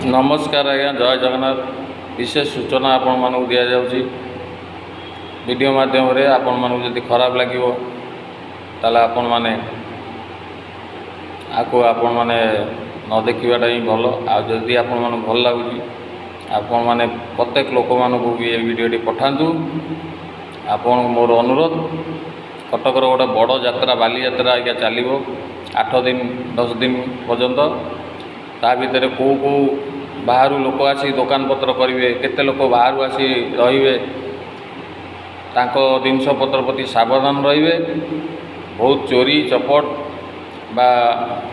नमस्कार आज्ञा जय जगन्नाथ। विशेष सूचना आपण मानक दि जाऊँगी वीडियो माध्यम आपण मानक जदि खराब लगे ताले आपण माने आपको आपण माने न देखिबाटा ही भल। आदि आपण मानक भल लगुच आपण माने प्रत्येक लोक मानक भी ये वीडियोटी पठातु। आपण मोर अनुरोध कटकर गोटे बड़ यात्रा बाली यात्रा आज्ञा चलो 8 दिन 10 दिन पर्यंत। ता भितर कौ कौ बाहर लोक आसी दुकान पत्र करेंगे, केते लोक बाहर आसी रे जिनस पत्र प्रति सावधान रे। बहुत चोरी चपट बा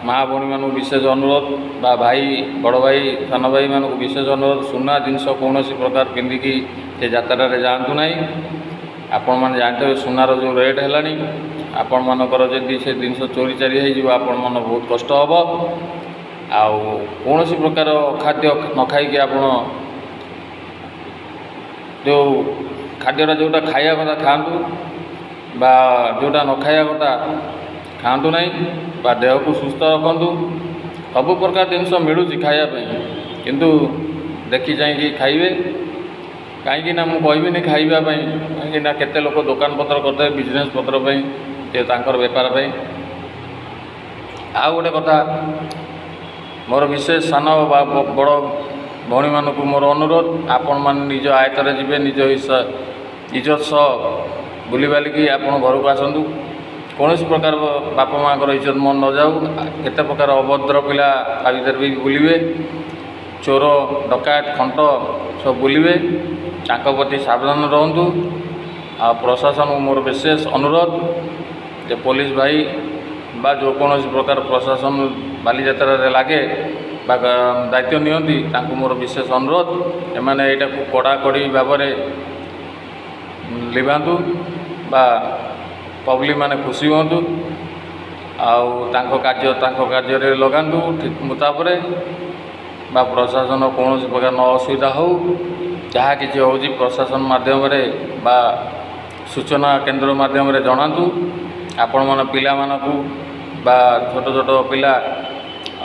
माँ भौणी मानक विशेष अनुरोध बा भाई बड़ भाई सान भाई मानक विशेष अनुरोध सुना जिनस कौन प्रकार पिंधिकी से यात्रा जातु ना। आपण मैंने जानते सुनार जो रेट है आपण मानकर जदि से जिनस चोरी चारी हो आपण मन बहुत कष्ट हम। आउ कौन प्रकार खाद्य न खाई आप जो खाद्यटा जोटा खाया कथा खातु बा जोटा न खाया कथा खातु ना। बा देह को सुस्थ रखु। सब प्रकार जिनस मिलूँ खायापी किंतु देखी चाहिए खाइबे। कहीं मुझे खाइबापी कहीं केते लोक दुकान पत्र करते बिजनेस पत्र बेपार आउ गोटे कथा मोर विशेष सान बड़ भौणी मानक मोर अनुरोध आपण मान निज आयतर जी निज इज्जत सह बुली बालिकी आप घर को आसतु। कौन प्रकार बाप माँ इज्जत मन न जाऊ। केते प्रकार अभद्र पिला भर भी बुलवे, चोर डकायत खंट सब बुलवे। प्रति सावधान रहतु। आ प्रशासन मोर विशेष अनुरोध जे पुलिस भाई बा जो कौन प्रकार प्रशासन बाली यात्रा लगे बा दायित्व नियंती तांको मोर विशेष अनुरोध एमाने एटा को कड़ाकड़ी भाव में लिभातु बा पब्लिक माने खुशी हुंतु। आउ तांको कार्य रे लगातु ठीक मुताबरे बा प्रशासन कौन प्रकार न असुविधा हो। जहाँ किसी हो प्रशासन माध्यम बा सूचना केन्द्र माध्यम जनातु। आपण मन पिला मानकु बा छोट छोट पिला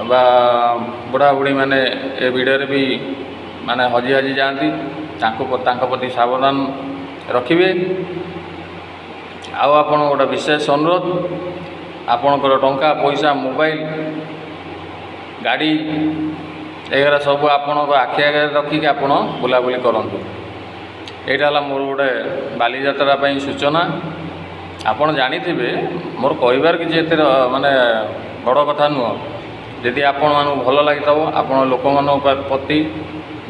बा बुढ़ा बुढ़ी माने ए वीडियो रे भी माने हजी हजी जाती प्रति सावधान रखिए। आउ आपण गोटे विशेष अनुरोध आपणकर टंका पैसा मोबाइल गाड़ी एगरा सब आपण आखि आगे रखिक आप बुलाबुली करूँ। यहाँ मोर गोटे बाली यात्रा सूचना। आपड़ जानी मोर कहबार कि माने बड़ कथा नुह। जदि आपण मानू भल लगी आप लोक प्रति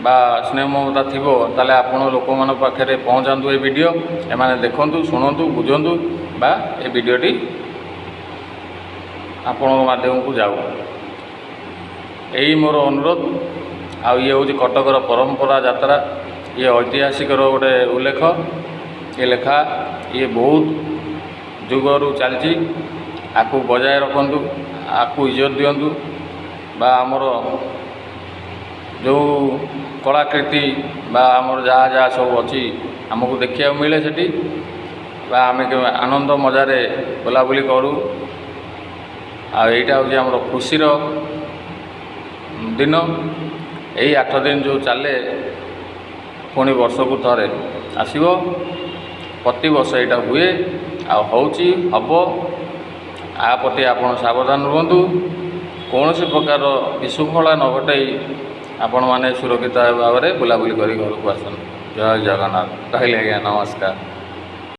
बा स्नेह ममता थी ताले आपण लोक मान पाखे पहुँचातु। ये वीडियो एमाने देखंतु शुणु बुझंतु बा ये वीडियोटी आपण माध्यम को जाऊ। यही मोर अनुरोध। आ ये हूँ कटकर परंपरा यात्रा। ये ऐतिहासिक गोटे उल्लेख। ये लेखा ये बहुत जुगरू चलती। आपको बजाय रखु, आपको इज्जत दिंतु बा आमर जो कलाकृति बा आमर जहाँ जहाँ सब अच्छी आमको देखा मिले सेठी बा आम आनंद मजारे बुलाबुली करूँ। आईटा हूँ आमर खुशीर दिन। यही 8 दिन जो चले पुणी वर्ष को थे आसब। प्रति वर्ष यहाँ हुए आउची हम। आ प्रति आप सावधान रुहतु। कौन प्रकार विशृंखला न घटाई आपण मैंने सुरक्षित भाव में बुलाबुली कर घर को आसतु। जय जगन्नाथ कहले आज्ञा नमस्कार।